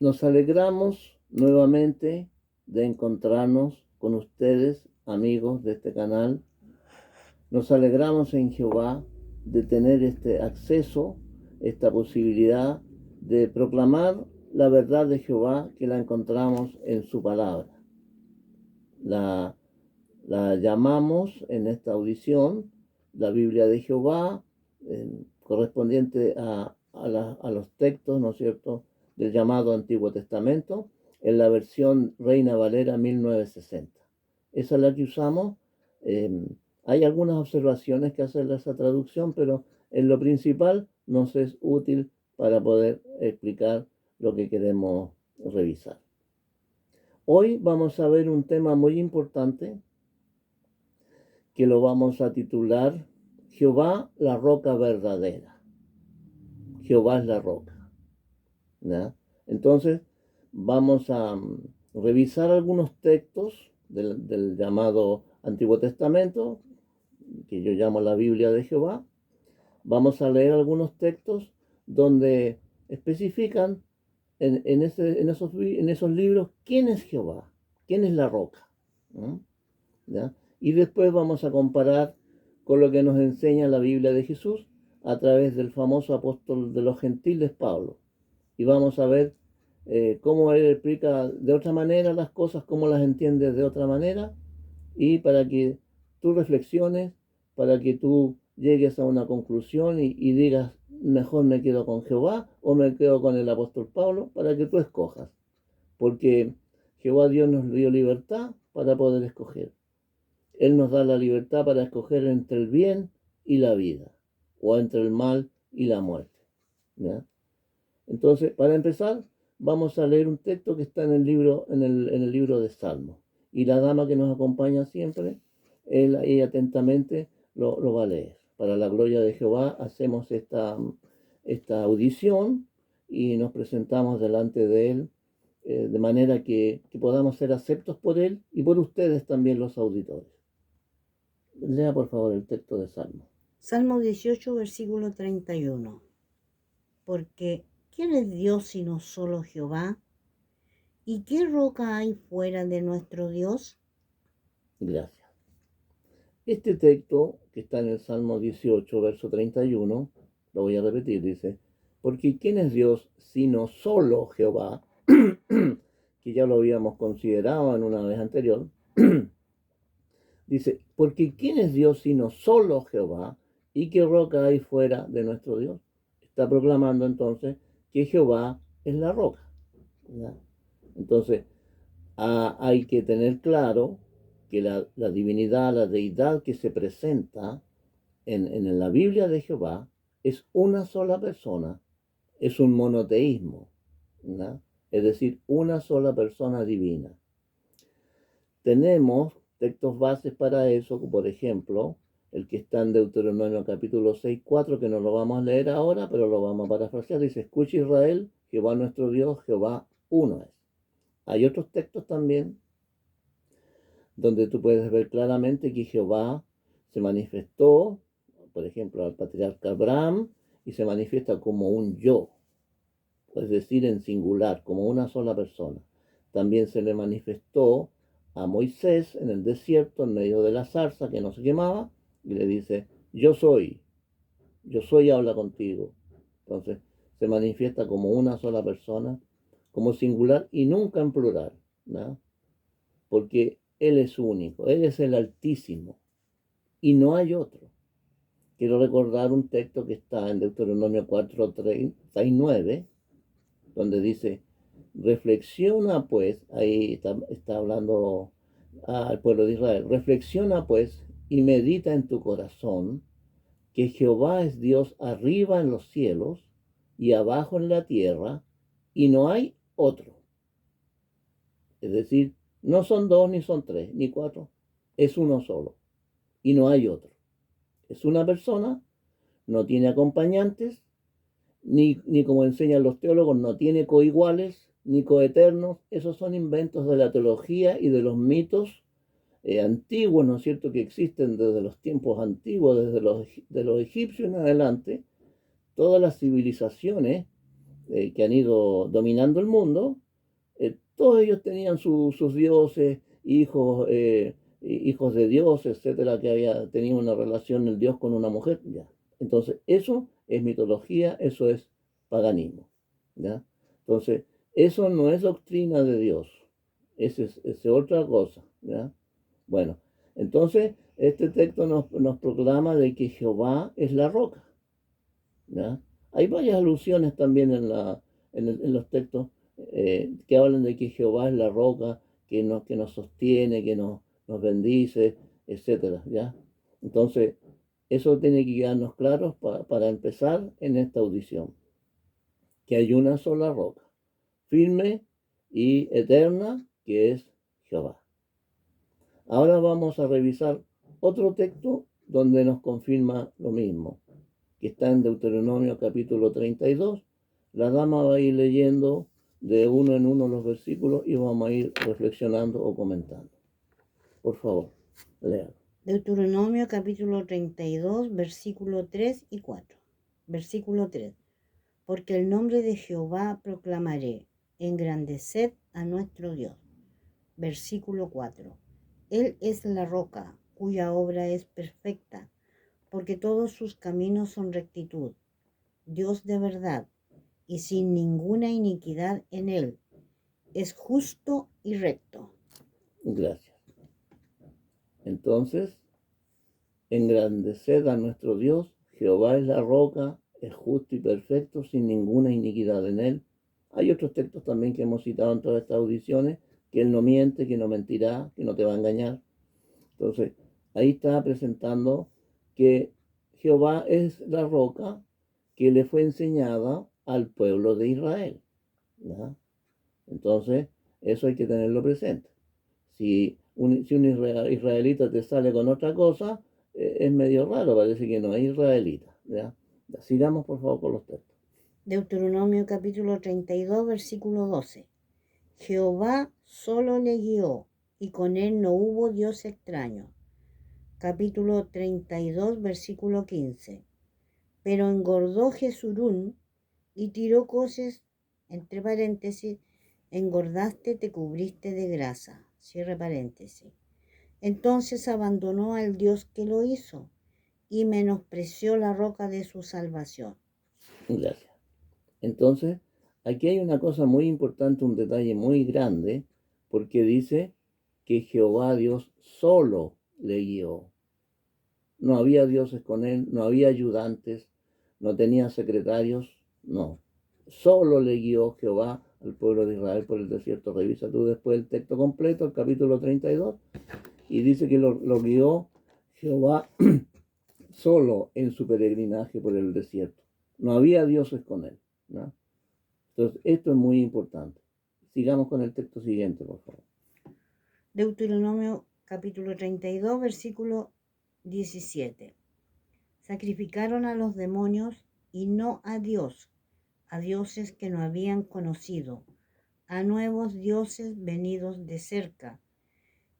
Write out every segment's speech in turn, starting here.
Nos alegramos nuevamente de encontrarnos con ustedes, amigos de este canal. Nos alegramos en Jehová de tener este acceso, esta posibilidad de proclamar la verdad de Jehová que la encontramos en su palabra. La llamamos en esta audición la Biblia de Jehová, correspondiente a los textos, ¿no es cierto?, del llamado Antiguo Testamento, en la versión Reina Valera 1960. Esa es la que usamos. Hay algunas observaciones que hacer de esa traducción, pero en lo principal nos es útil para poder explicar lo que queremos revisar. Hoy vamos a ver un tema muy importante que lo vamos a titular Jehová, la roca verdadera. Jehová es la roca, ¿ya? Entonces vamos a revisar algunos textos del llamado Antiguo Testamento, que yo llamo la Biblia de Jehová. Vamos a leer algunos textos donde especifican en esos libros quién es Jehová, quién es la roca, ¿ya? Y después vamos a comparar con lo que nos enseña la Biblia de Jesús a través del famoso apóstol de los gentiles, Pablo. Y vamos a ver cómo él explica de otra manera las cosas, cómo las entiende de otra manera, y para que tú reflexiones, para que tú llegues a una conclusión y digas, mejor me quedo con Jehová o me quedo con el apóstol Pablo, para que tú escojas. Porque Jehová Dios nos dio libertad para poder escoger. Él nos da la libertad para escoger entre el bien y la vida, o entre el mal y la muerte, ¿ya? Entonces, para empezar, vamos a leer un texto que está en el libro, en el libro de Salmos. Y la dama que nos acompaña siempre, ella atentamente lo va a leer. Para la gloria de Jehová hacemos esta audición y nos presentamos delante de Él, de manera que podamos ser aceptos por Él y por ustedes también, los auditores. Lea por favor el texto de Salmo. Salmo 18, versículo 31. Porque ¿quién es Dios sino solo Jehová? ¿Y qué roca hay fuera de nuestro Dios? Gracias. Este texto que está en el Salmo 18, verso 31, lo voy a repetir, dice, porque ¿quién es Dios sino solo Jehová? Que ya lo habíamos considerado en una vez anterior. Dice, porque ¿quién es Dios sino solo Jehová? ¿Y qué roca hay fuera de nuestro Dios? Está proclamando entonces que Jehová es la roca, ¿ya? Entonces, hay que tener claro que la divinidad, la deidad que se presenta en la Biblia de Jehová es una sola persona, es un monoteísmo, ¿no? Es decir, una sola persona divina. Tenemos textos bases para eso, por ejemplo, el que está en Deuteronomio capítulo 6, 4, que no lo vamos a leer ahora, pero lo vamos a parafrasear. Dice, escucha Israel, Jehová nuestro Dios, Jehová uno es. Hay otros textos también donde tú puedes ver claramente que Jehová se manifestó, por ejemplo, al patriarca Abraham, y se manifiesta como un yo, es decir, en singular, como una sola persona. También se le manifestó a Moisés en el desierto, en medio de la zarza que no se quemaba, y le dice, yo soy, habla contigo. Entonces, se manifiesta como una sola persona, como singular y nunca en plural, ¿no? Porque Él es único, Él es el Altísimo y no hay otro. Quiero recordar un texto que está en Deuteronomio 4:39, donde dice, reflexiona pues, ahí está hablando al pueblo de Israel, reflexiona pues y medita en tu corazón que Jehová es Dios arriba en los cielos y abajo en la tierra, y no hay otro. Es decir, no son dos, ni son tres, ni cuatro, es uno solo, y no hay otro. Es una persona, no tiene acompañantes, ni como enseñan los teólogos, no tiene coiguales, ni coeternos. Esos son inventos de la teología y de los mitos antiguos, ¿no es cierto?, que existen desde los tiempos antiguos, desde de los egipcios en adelante. Todas las civilizaciones que han ido dominando el mundo, todos ellos tenían sus dioses, hijos de Dios, etcétera, que tenido una relación el Dios con una mujer. Ya. Entonces, eso es mitología, eso es paganismo. ¿Ya? Entonces, eso no es doctrina de Dios, es otra cosa. ¿Ya? Bueno, entonces, este texto nos proclama de que Jehová es la roca. ¿Ya? Hay varias alusiones también en los textos que hablan de que Jehová es la roca que nos sostiene, nos bendice, etcétera, ¿ya? Entonces, eso tiene que quedarnos claros para empezar en esta audición, que hay una sola roca, firme y eterna, que es Jehová. Ahora vamos a revisar otro texto donde nos confirma lo mismo, que está en Deuteronomio capítulo 32. La dama va a ir leyendo de uno en uno los versículos y vamos a ir reflexionando o comentando. Por favor, lean. Deuteronomio capítulo 32, versículo 3 y 4. Versículo 3. Porque el nombre de Jehová proclamaré, engrandeced a nuestro Dios. Versículo 4. Él es la roca, cuya obra es perfecta, porque todos sus caminos son rectitud. Dios de verdad, y sin ninguna iniquidad en él. Es justo y recto. Gracias. Entonces, engrandeced a nuestro Dios. Jehová es la roca, es justo y perfecto, sin ninguna iniquidad en él. Hay otros textos también que hemos citado en todas estas audiciones, que él no miente, que no mentirá, que no te va a engañar. Entonces, ahí está presentando que Jehová es la roca que le fue enseñada al pueblo de Israel. ¿Ya? Entonces, eso hay que tenerlo presente. Si un israelita te sale con otra cosa, es medio raro, parece que no es israelita. ¿Ya? Sigamos por favor con los textos. Deuteronomio capítulo 32, versículo 12. Jehová solo le guió, y con él no hubo Dios extraño. Capítulo 32, versículo 15. Pero engordó Jesurún y tiró coces, entre paréntesis, engordaste, te cubriste de grasa, cierre paréntesis. Entonces abandonó al Dios que lo hizo y menospreció la roca de su salvación. Gracias. Entonces, aquí hay una cosa muy importante, un detalle muy grande, porque dice que Jehová Dios solo le guió. No había dioses con él, no había ayudantes, no tenía secretarios, no. Solo le guió Jehová al pueblo de Israel por el desierto. Revisa tú después el texto completo, el capítulo 32, y dice que lo guió Jehová solo en su peregrinaje por el desierto. No había dioses con él, ¿no? Entonces, esto es muy importante. Sigamos con el texto siguiente, por favor. Deuteronomio capítulo 32, versículo 17. Sacrificaron a los demonios y no a Dios, a dioses que no habían conocido, a nuevos dioses venidos de cerca,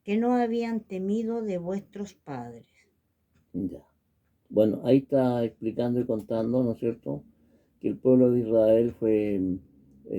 que no habían temido de vuestros padres. Ya. Bueno, ahí está explicando y contando, ¿no es cierto?, que el pueblo de Israel fue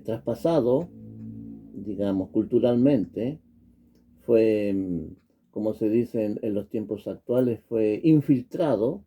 traspasado, digamos, culturalmente, fue, como se dice en los tiempos actuales, fue infiltrado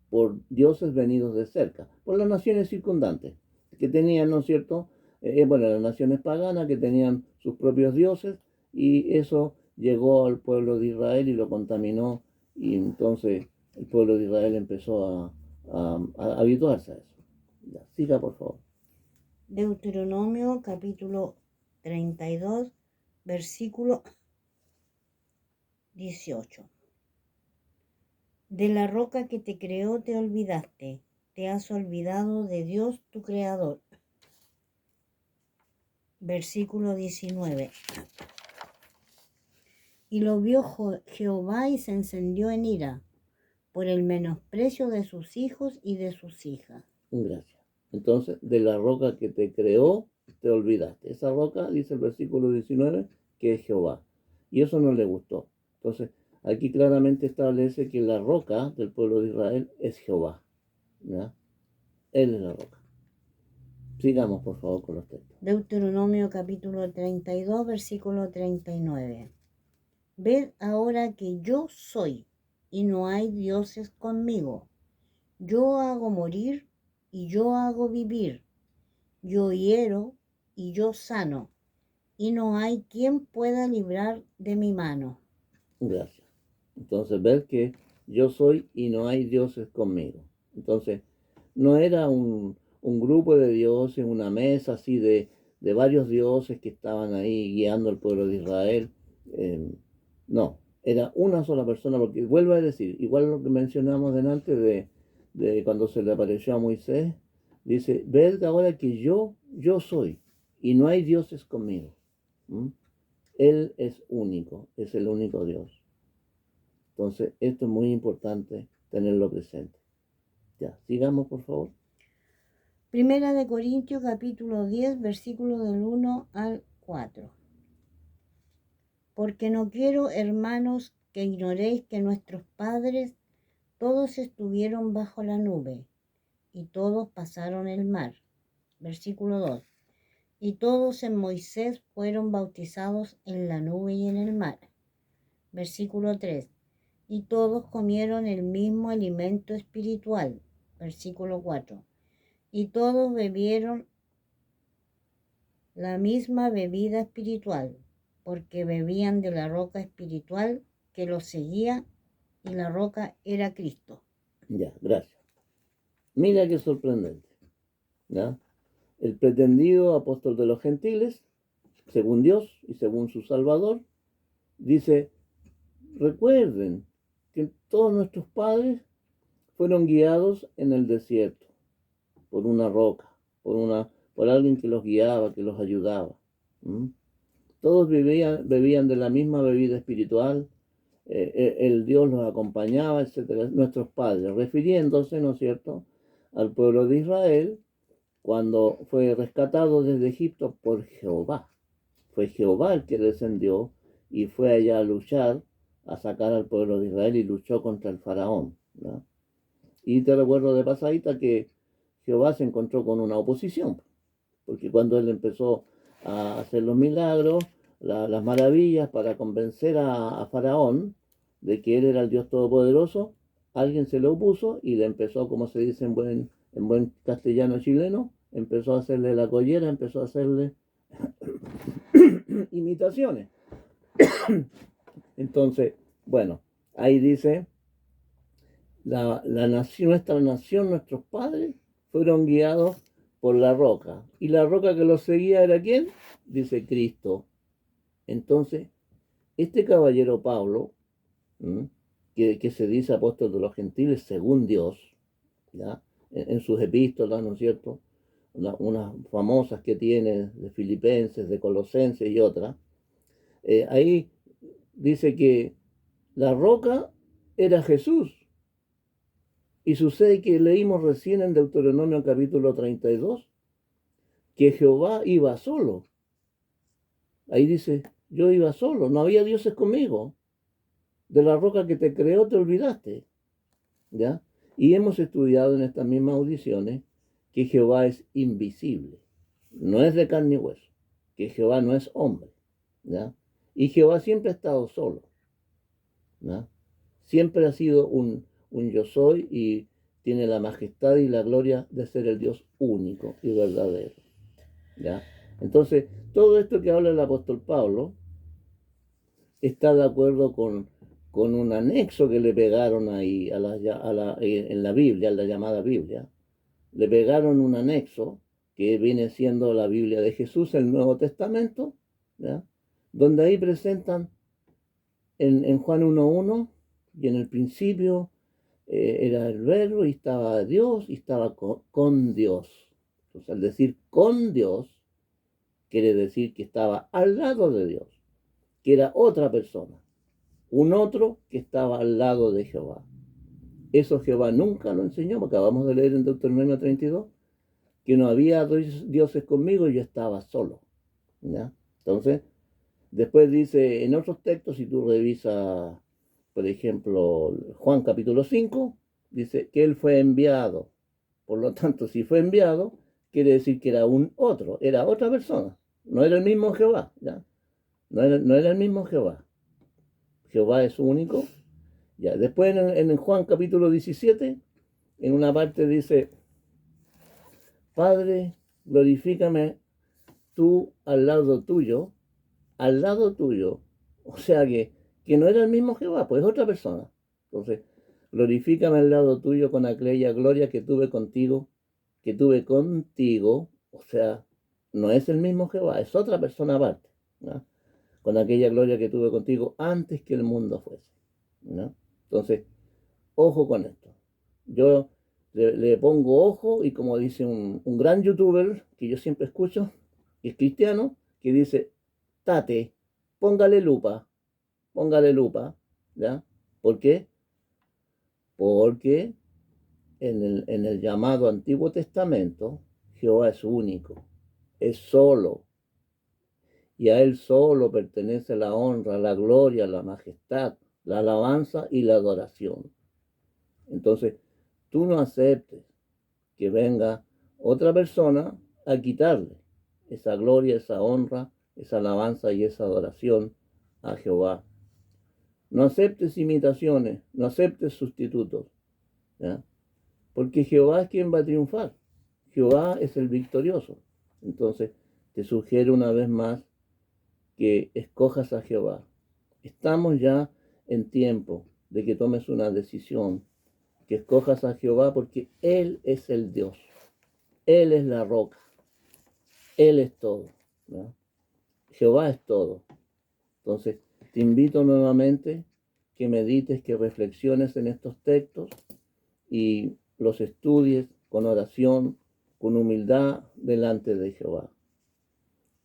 por dioses venidos de cerca, por las naciones circundantes, que tenían, ¿no es cierto?, bueno, las naciones paganas que tenían sus propios dioses, y eso llegó al pueblo de Israel y lo contaminó, y entonces el pueblo de Israel empezó a habituarse a eso. Ya, siga, por favor. Deuteronomio capítulo 32, versículo 18. De la roca que te creó te olvidaste, te has olvidado de Dios tu creador. Versículo 19. Y lo vio Jehová y se encendió en ira por el menosprecio de sus hijos y de sus hijas. Gracias. Entonces, de la roca que te creó, te olvidaste. Esa roca, dice el versículo 19, que es Jehová. Y eso no le gustó. Entonces, aquí claramente establece que la roca del pueblo de Israel es Jehová. ¿Ya? Él es la roca. Sigamos, por favor, con los textos. Deuteronomio capítulo 32, versículo 39. Ved ahora que yo soy, y no hay dioses conmigo. Yo hago morir, y yo hago vivir. Yo hiero, y yo sano, y no hay quien pueda librar de mi mano. Gracias. Entonces, ver que yo soy y no hay dioses conmigo. Entonces, no era un grupo de dioses, una mesa así de varios dioses que estaban ahí guiando al pueblo de Israel. No, era una sola persona, porque vuelvo a decir, igual lo que mencionamos delante de cuando se le apareció a Moisés, dice, ved ahora que yo soy y no hay dioses conmigo. ¿Mm? Él es único, es el único Dios. Entonces, esto es muy importante tenerlo presente. Ya, sigamos, por favor. Primera de Corintios capítulo 10, versículo del 1 al 4. Porque no quiero, hermanos, que ignoréis que nuestros padres todos estuvieron bajo la nube, y todos pasaron el mar. Versículo 2. Y todos en Moisés fueron bautizados en la nube y en el mar. Versículo 3. Y todos comieron el mismo alimento espiritual. Versículo 4. Y todos bebieron la misma bebida espiritual, porque bebían de la roca espiritual que los seguía, y la roca era Cristo. Ya, gracias. Mira qué sorprendente. ¿Ya? El pretendido apóstol de los gentiles, según Dios y según su Salvador, dice, recuerden que todos nuestros padres fueron guiados en el desierto por una roca, por alguien que los guiaba, que los ayudaba. ¿Mm? Todos bebían de la misma bebida espiritual, el Dios los acompañaba, etcétera. Nuestros padres, refiriéndose, ¿no es cierto?, al pueblo de Israel, cuando fue rescatado desde Egipto por Jehová. Fue Jehová el que descendió y fue allá a luchar, a sacar al pueblo de Israel y luchó contra el faraón, ¿no? Y te recuerdo de pasadita que Jehová se encontró con una oposición, porque cuando él empezó a hacer los milagros, las maravillas para convencer a Faraón de que él era el Dios Todopoderoso, alguien se le opuso y le empezó, como se dice en buen castellano chileno, empezó a hacerle la collera, empezó a hacerle imitaciones. Entonces, bueno, ahí dice, la nación, nuestra nación, nuestros padres fueron guiados por la roca. ¿Y la roca que los seguía era quién? Dice Cristo. Entonces, este caballero Pablo, que se dice apóstol de los gentiles según Dios, ¿ya? En sus epístolas, ¿no es cierto?, unas famosas que tiene de Filipenses, de Colosenses y otras, ahí dice que la roca era Jesús. Y sucede que leímos recién en Deuteronomio capítulo 32 que Jehová iba solo. Ahí dice, yo iba solo, no había dioses conmigo. De la roca que te creó te olvidaste. ¿Ya? Y hemos estudiado en estas mismas audiciones que Jehová es invisible. No es de carne y hueso. Que Jehová no es hombre. ¿Ya? Y Jehová siempre ha estado solo. ¿Ya? Siempre ha sido un yo soy y tiene la majestad y la gloria de ser el Dios único y verdadero. ¿Ya? Entonces, todo esto que habla el apóstol Pablo está de acuerdo con un anexo que le pegaron ahí en la Biblia, en la llamada Biblia. Le pegaron un anexo que viene siendo la Biblia de Jesús, el Nuevo Testamento, ¿ya? Donde ahí presentan en Juan 1:1, y en el principio era el verbo y estaba Dios y estaba con Dios. Entonces, al decir con Dios, quiere decir que estaba al lado de Dios, que era otra persona, un otro que estaba al lado de Jehová. Eso Jehová nunca lo enseñó, acabamos de leer en Deuteronomio 32, que no había dioses conmigo y yo estaba solo. ¿Ya? Entonces, después dice en otros textos, si tú revisas, por ejemplo, Juan capítulo 5, dice que él fue enviado. Por lo tanto, si fue enviado, quiere decir que era era otra persona. No era el mismo Jehová, ¿ya? No era el mismo Jehová. Jehová es único. Ya. Después en Juan capítulo 17, en una parte dice, Padre, glorifícame tú al lado tuyo. O sea que no era el mismo Jehová, pues es otra persona. Entonces, glorifícame al lado tuyo con aquella gloria que tuve contigo, o sea, no es el mismo Jehová, es otra persona aparte, ¿no? Con aquella gloria que tuve contigo antes que el mundo fuese, ¿no? Entonces, ojo con esto. Yo le pongo ojo y como dice un gran youtuber que yo siempre escucho, que es cristiano, que dice, tate, póngale lupa, ¿ya? ¿Por qué? Porque en el llamado Antiguo Testamento, Jehová es único, es solo, y a Él solo pertenece la honra, la gloria, la majestad, la alabanza y la adoración. Entonces, tú no aceptes que venga otra persona a quitarle esa gloria, esa honra, esa alabanza y esa adoración a Jehová. No aceptes imitaciones, no aceptes sustitutos, ¿ya? Porque Jehová es quien va a triunfar. Jehová es el victorioso. Entonces, te sugiero una vez más que escojas a Jehová. Estamos ya en tiempo de que tomes una decisión, que escojas a Jehová porque Él es el Dios. Él es la roca. Él es todo, ¿no? Jehová es todo. Entonces, te invito nuevamente que medites, que reflexiones en estos textos y los estudies con oración, con humildad delante de Jehová.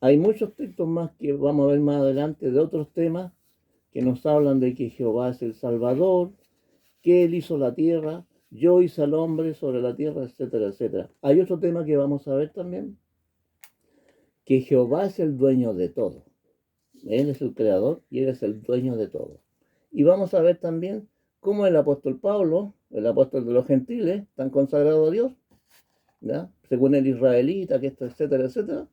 Hay muchos textos más que vamos a ver más adelante de otros temas que nos hablan de que Jehová es el Salvador, que Él hizo la tierra, yo hice al hombre sobre la tierra, etcétera, etcétera. Hay otro tema que vamos a ver también, que Jehová es el dueño de todo. Él es el creador y Él es el dueño de todo. Y vamos a ver también cómo el apóstol Pablo, el apóstol de los gentiles, tan consagrado a Dios, ¿ya? Según el israelita, que esto, etcétera, etcétera,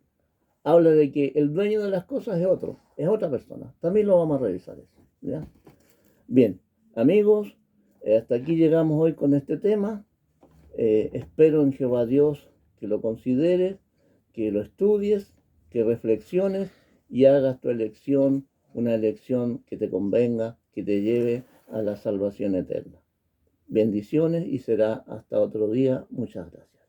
habla de que el dueño de las cosas es otra persona. También lo vamos a revisar eso, ¿ya? Bien, amigos, hasta aquí llegamos hoy con este tema. Espero en Jehová Dios que lo consideres, que lo estudies, que reflexiones y hagas tu elección, una elección que te convenga, que te lleve a la salvación eterna. Bendiciones y será hasta otro día. Muchas gracias.